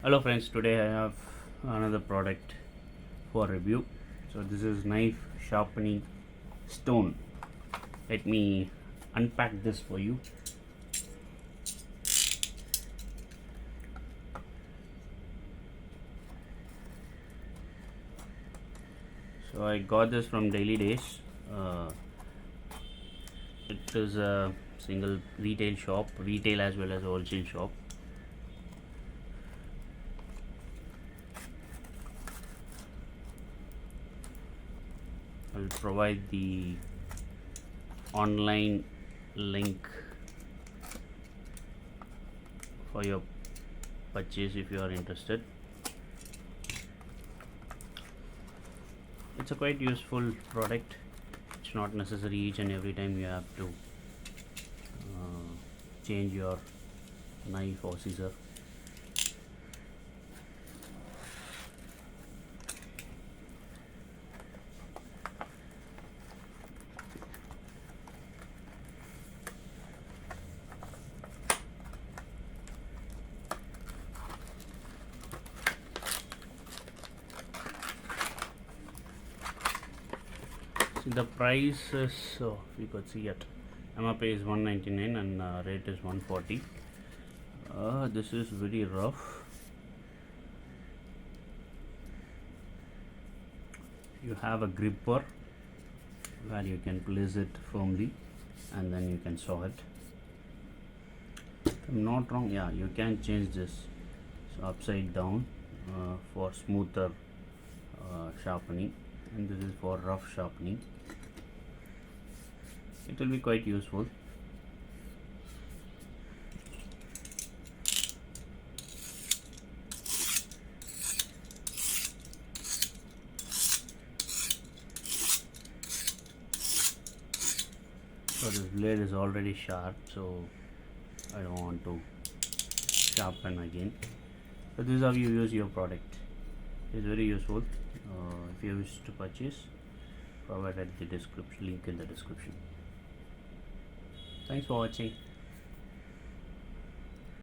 Hello friends, today I have another product for review. So this is knife sharpening stone. Let me unpack this for you. So I got this from Daily Days. It is a single retail shop, retail as well as wholesale shop. I'll provide the online link for your purchase if you are interested. It's a quite useful product. It's not necessary each and every time you have to change your knife or scissor. See, the price is, so you could see it, MRP is 199 and rate is 140. This is very rough. You have a gripper where you can place it firmly and then you can saw it. If I'm not wrong, yeah, you can change this so upside down for smoother sharpening, and this is for rough sharpening. It will be quite useful. So this blade is already sharp, so I don't want to sharpen again. So this is how you use your product. It's very useful. If you wish to purchase, provided the description link in the description. Thanks for watching.